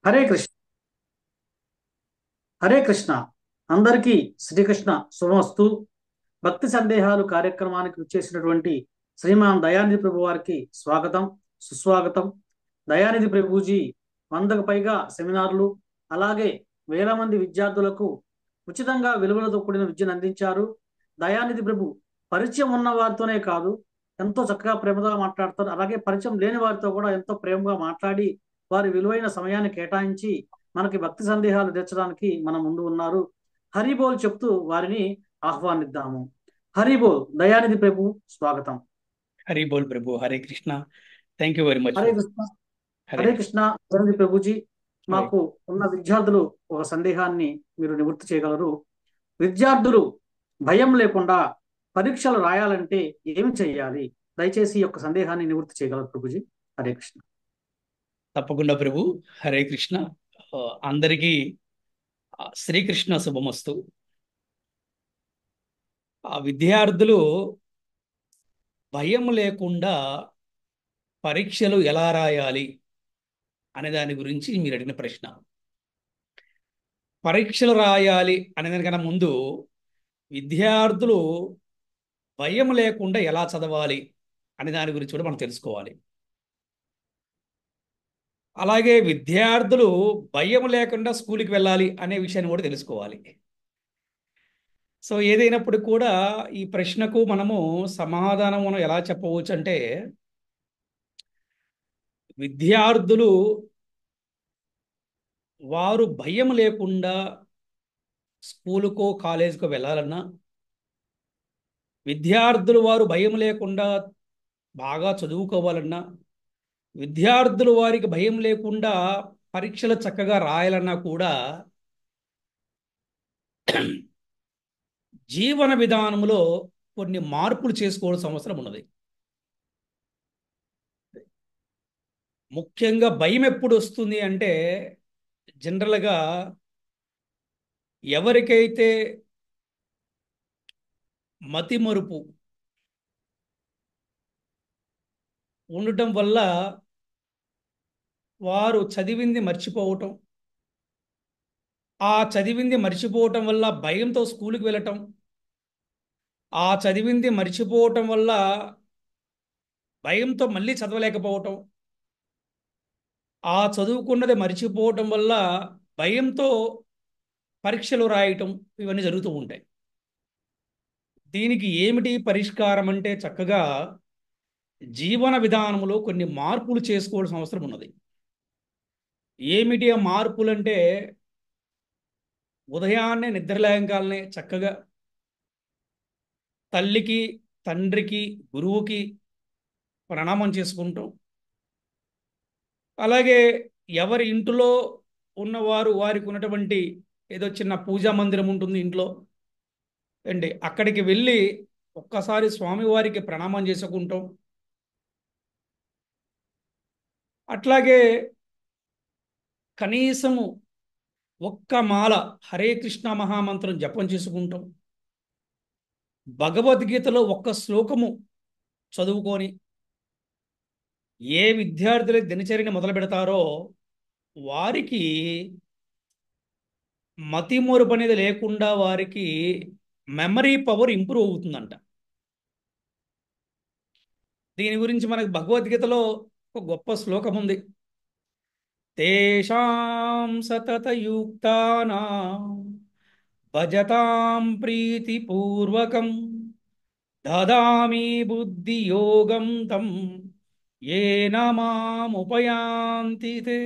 హరే కృష్ణ. హరే కృష్ణ. అందరికీ శ్రీకృష్ణ శుభమస్తు. భక్తి సందేహాలు కార్యక్రమానికి వచ్చేసినటువంటి శ్రీమాన్ దయానిధి ప్రభు వారికి స్వాగతం, సుస్వాగతం. దయానిధి ప్రభుజీ 100కు పైగా సెమినార్లు, అలాగే వేల మంది విద్యార్థులకు ఉచితంగా విలువలతో కూడిన విద్యను అందించారు. దయానిధి ప్రభు పరిచయం ఉన్న వారితోనే కాదు, ఎంతో చక్కగా ప్రేమగా మాట్లాడతారు. అలాగే పరిచయం లేని వారితో కూడా ఎంతో ప్రేమగా మాట్లాడి వారి విలువైన సమయాన్ని కేటాయించి మనకి భక్తి సందేహాలు తీర్చడానికి మన ముందు ఉన్నారు. హరిబోల్ చెప్తూ వారిని ఆహ్వానిద్దాము. హరిబోల్. దయానిధి ప్రభు స్వాగతం. Hari Bol Prabhu. Hare Krishna. Thank you very much. Hare Krishna. Hare Hare Krishna. Dayanidhi Prabhuji, Hare. మాకు ఉన్న విద్యార్థులు ఒక సందేహాన్ని మీరు నివృత్తి చేయగలరు. విద్యార్థులు భయం లేకుండా పరీక్షలు రాయాలంటే ఏమి చేయాలి? దయచేసి ఈ యొక్క సందేహాన్ని నివృత్తి చేయగలరు ప్రభుజీ. హరే కృష్ణ. తప్పకుండా ప్రభు. హరే కృష్ణ. ఆ, అందరికీ శ్రీకృష్ణ శుభమస్తు. ఆ విద్యార్థులు భయం లేకుండా పరీక్షలు ఎలా రాయాలి అనే దాని గురించి మీరు అడిగిన ప్రశ్న. పరీక్షలు రాయాలి అనే దానికన్నా ముందు విద్యార్థులు భయం లేకుండా ఎలా చదవాలి అనే దాని గురించి కూడా మనం తెలుసుకోవాలి. అలాగే విద్యార్థులు భయం లేకుండా స్కూల్కి వెళ్ళాలి అనే విషయాన్ని కూడా తెలుసుకోవాలి. సో ఏదైనప్పుడు కూడా ఈ ప్రశ్నకు మనము సమాధానం మనం ఎలా చెప్పవచ్చు అంటే, విద్యార్థులు వారు భయం లేకుండా స్కూలుకో కాలేజీకో వెళ్ళాలన్నా, విద్యార్థులు వారు భయం లేకుండా బాగా చదువుకోవాలన్నా, విద్యార్థులు వారికి భయం లేకుండా పరీక్షలు చక్కగా రాయాలన్నా కూడా జీవన విధానంలో కొన్ని మార్పులు చేసుకోవాల్సిన అవసరం ఉన్నది. ముఖ్యంగా భయం ఎప్పుడు వస్తుంది అంటే, జనరల్గా ఎవరికైతే మతిమరుపు ఉండటం వల్ల వారు చదివింది మర్చిపోవటం, ఆ చదివింది మర్చిపోవటం వల్ల భయంతో స్కూల్కి వెళ్ళటం, ఆ చదివింది మర్చిపోవటం వల్ల భయంతో మళ్ళీ చదవలేకపోవటం, ఆ చదువుకున్నది మర్చిపోవటం వల్ల భయంతో పరీక్షలు రాయటం, ఇవన్నీ జరుగుతూ ఉంటాయి. దీనికి ఏమిటి పరిష్కారం అంటే, చక్కగా జీవన విధానంలో కొన్ని మార్పులు చేసుకోవాల్సిన అవసరం ఉన్నది. ఏమిటి ఆ మార్పులు అంటే, ఉదయాన్నే నిద్రలేయంగానే చక్కగా తల్లికి, తండ్రికి, గురువుకి ప్రణామం చేసుకుంటాం. అలాగే ఎవరి ఇంటిలో ఉన్నవారు వారికి ఉన్నటువంటి ఏదో చిన్న పూజా మందిరం ఉంటుంది ఇంట్లో అండి, అక్కడికి వెళ్ళి ఒక్కసారి స్వామివారికి ప్రణామం చేసుకుంటాం. అట్లాగే కనీసము ఒక్క మాల హరే కృష్ణ మహామంత్రం జపం చేసుకుంటాం. భగవద్గీతలో ఒక్క శ్లోకము చదువుకొని ఏ విద్యార్థులు దినచర్యని మొదలు పెడతారో వారికి మతిమరుపు అనేది లేకుండా వారికి మెమరీ పవర్ ఇంప్రూవ్ అవుతుందంట. దీని గురించి మనకు భగవద్గీతలో ఒక గొప్ప శ్లోకం ఉంది. తేషాం సతతయుక్తానాం భజతాం ప్రీతిపూర్వకం దదామి బుద్ధి యోగం తం ఏన మాముపయాంతి తే.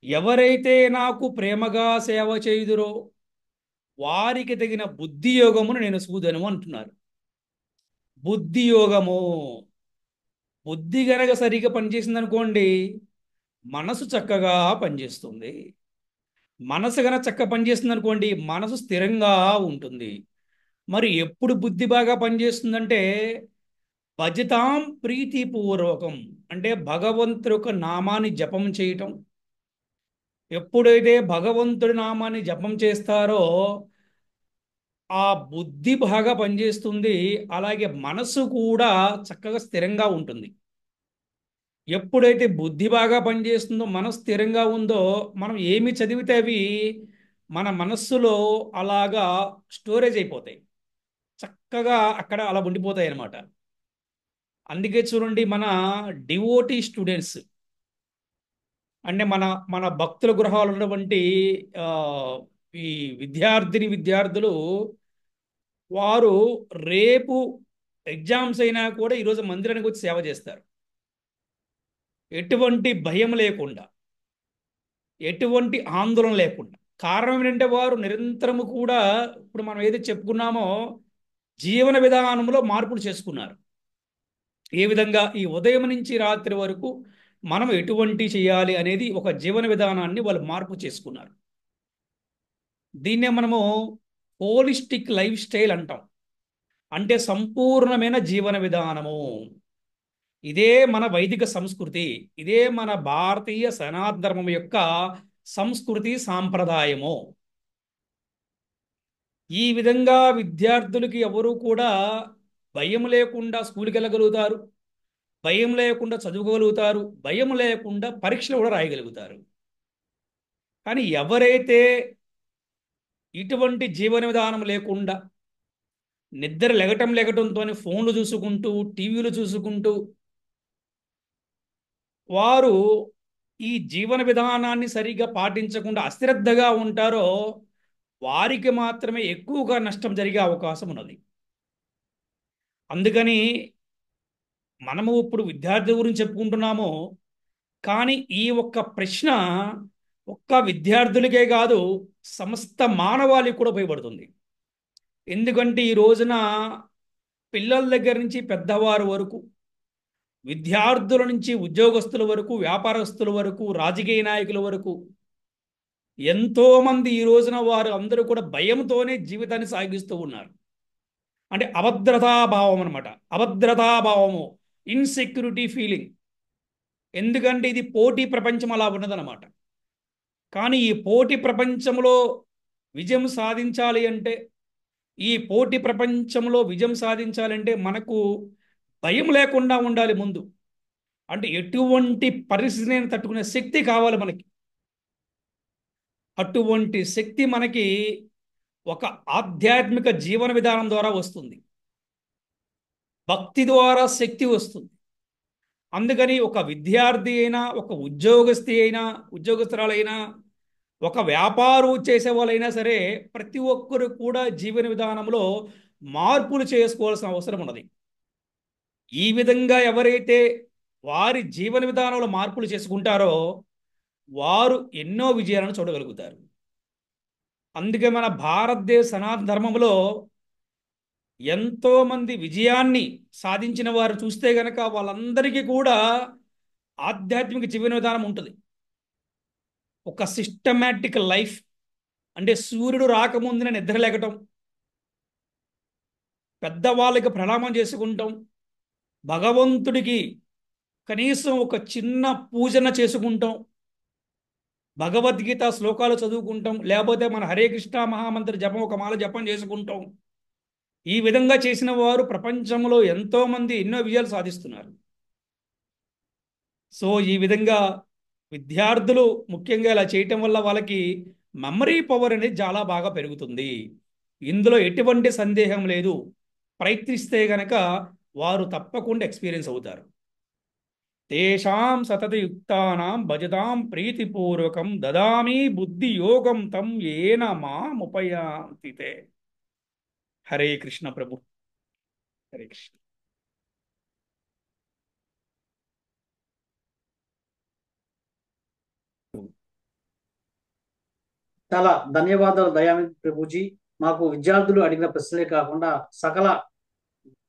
ఎవరైతే నాకు ప్రేమగా సేవ చేయుదురో వారికి తగిన బుద్ధి యోగమును నేను సూదను అంటున్నారు. బుద్ధి యోగము, బుద్ధి గనక సరిగా పనిచేసింది అనుకోండి, మనసు చక్కగా పనిచేస్తుంది. మనసు గనక చక్కగా పనిచేస్తుంది అనుకోండి, మనసు స్థిరంగా ఉంటుంది. మరి ఎప్పుడు బుద్ధి బాగా పనిచేస్తుందంటే, భజతాం ప్రీతిపూర్వకం, అంటే భగవంతుడి యొక్క నామాన్ని జపం చేయటం. ఎప్పుడైతే భగవంతుడి నామాన్ని జపం చేస్తారో ఆ బుద్ధి బాగా పనిచేస్తుంది. అలాగే మనసు కూడా చక్కగా స్థిరంగా ఉంటుంది. ఎప్పుడైతే బుద్ధి బాగా పనిచేస్తుందో, మనసు స్థిరంగా ఉందో, మనం ఏమి చదివితే అవి మన మనస్సులో అలాగా స్టోరేజ్ అయిపోతాయి, చక్కగా అక్కడ అలా ఉండిపోతాయి అన్నమాట. అందుకే చూడండి, మన డివోటీ స్టూడెంట్స్ అంటే మన మన భక్తుల గృహాలు ఉన్నటువంటి ఆ, ఈ విద్యార్థులు వారు రేపు ఎగ్జామ్స్ అయినా కూడా ఈరోజు మందిరానికి వచ్చి సేవ చేస్తారు, ఎటువంటి భయం లేకుండా, ఎటువంటి ఆందోళన లేకుండా. కారణం ఏంటంటే వారు నిరంతరము కూడా ఇప్పుడు మనం ఏదైతే చెప్పుకున్నామో జీవన విధానంలో మార్పులు చేసుకున్నారు. ఏ విధంగా ఈ ఉదయం నుంచి రాత్రి వరకు మనం ఎటువంటి చేయాలి అనేది ఒక జీవన విధానాన్ని వాళ్ళు మార్పు చేసుకున్నారు. దీన్నే మనము హోలిస్టిక్ లైఫ్ స్టైల్ అంటాం, అంటే సంపూర్ణమైన జీవన విధానము. ఇదే మన వైదిక సంస్కృతి, ఇదే మన భారతీయ సనాతన ధర్మం యొక్క సంస్కృతి సాంప్రదాయము. ఈ విధంగా విద్యార్థులకి ఎవరు కూడా భయం లేకుండా స్కూల్కి వెళ్ళగలుగుతారు, భయం లేకుండా చదువుకోగలుగుతారు, భయం లేకుండా పరీక్షలు కూడా రాయగలుగుతారు. కానీ ఎవరైతే ఇటువంటి జీవన విధానం లేకుండా నిద్ర లెగటంతో ఫోన్లు చూసుకుంటూ టీవీలు చూసుకుంటూ వారు ఈ జీవన విధానాన్ని సరిగ్గా పాటించకుండా అశ్రద్ధగా ఉంటారో వారికి మాత్రమే ఎక్కువగా నష్టం జరిగే అవకాశం ఉన్నది. అందుకని మనము ఇప్పుడు విద్యార్థి గురించి చెప్పుకుంటున్నాము, కానీ ఈ ఒక్క ప్రశ్న ఒక్క విద్యార్థులకే కాదు, సమస్త మానవాళికి కూడా ఉపయోగపడుతుంది. ఎందుకంటే ఈ రోజున పిల్లల దగ్గర నుంచి పెద్దవారు వరకు, విద్యార్థుల నుంచి ఉద్యోగస్తుల వరకు, వ్యాపారస్తుల వరకు, రాజకీయ నాయకుల వరకు ఎంతో మంది ఈ రోజున వారు అందరూ కూడా భయంతోనే జీవితాన్ని సాగిస్తూ ఉన్నారు. అంటే అభద్రతాభావం అనమాట, అభద్రతాభావము, ఇన్సెక్యూరిటీ ఫీలింగ్. ఎందుకంటే ఇది పోటీ ప్రపంచం అలా ఉన్నదన్నమాట. కానీ ఈ పోటీ ప్రపంచంలో విజయం సాధించాలి అంటే, ఈ పోటీ ప్రపంచంలో విజయం సాధించాలంటే మనకు భయం లేకుండా ఉండాలి ముందు. అంటే ఎటువంటి పరిస్థితిని తట్టుకునే శక్తి కావాలి మనకి. అటువంటి శక్తి మనకి ఒక ఆధ్యాత్మిక జీవన విధానం ద్వారా వస్తుంది, భక్తి ద్వారా శక్తి వస్తుంది. అందుకని ఒక విద్యార్థి అయినా, ఒక ఉద్యోగస్తురాలైనా, ఒక వ్యాపారం చేసే వాళ్ళైనా సరే ప్రతి ఒక్కరు కూడా జీవన విధానంలో మార్పులు చేసుకోవాల్సిన అవసరం ఉన్నది. ఈ విధంగా ఎవరైతే వారి జీవన విధానంలో మార్పులు చేసుకుంటారో వారు ఎన్నో విజయాలను చూడగలుగుతారు. అందుకే మన భారతదేశ సనాతన ధర్మంలో ఎంతో మంది విజయాన్ని సాధించిన వారు చూస్తే గనక వాళ్ళందరికీ కూడా ఆధ్యాత్మిక జీవన విధానం ఉంటుంది. ఒక సిస్టమాటిక్ లైఫ్, అంటే సూర్యుడు రాకముందున నిద్ర లేకటం, పెద్దవాళ్ళకి ప్రణామం చేసుకుంటాం, భగవంతుడికి కనీసం ఒక చిన్న పూజన చేసుకుంటాం, భగవద్గీత శ్లోకాలు చదువుకుంటాం, లేకపోతే మన హరే కృష్ణ మహామంత్రి జపం ఒక మాల జపం చేసుకుంటాం. ఈ విధంగా చేసిన వారు ప్రపంచంలో ఎంతో మంది ఎన్నో విజయాలు సాధిస్తున్నారు. సో ఈ విధంగా విద్యార్థులు ముఖ్యంగా ఇలా చేయటం వల్ల వాళ్ళకి మెమరీ పవర్ అనేది చాలా బాగా పెరుగుతుంది. ఇందులో ఎటువంటి సందేహం లేదు. ప్రయత్నిస్తే గనక వారు తప్పకుండా ఎక్స్పీరియన్స్ అవుతారు. తేషాం సతతయుక్తానాం భజతాం ప్రీతిపూర్వకం దదామి బుద్ధి యోగం తం ఏన మాముపయాంతి తే. హరే కృష్ణ ప్రభు. హరే కృష్ణ. చాలా ధన్యవాదాలు దయానంద్ ప్రభుజీ. మాకు విద్యార్థులు అడిగిన ప్రశ్నలే కాకుండా సకల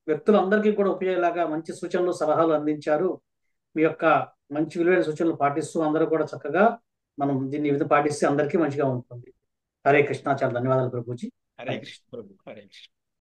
వ్యక్తులందరికీ కూడా ఉపయోగలాగా మంచి సూచనలు సలహాలు అందించారు. మీ యొక్క మంచి విలువైన సూచనలు పాటిస్తూ అందరూ కూడా చక్కగా మనం దీన్ని ఈ విధంగా పాటిస్తే అందరికీ మంచిగా ఉంటుంది. హరే కృష్ణ. చాలా ధన్యవాదాలు ప్రభుజీ. హరే కృష్ణ ప్రభు. హరే కృష్ణ.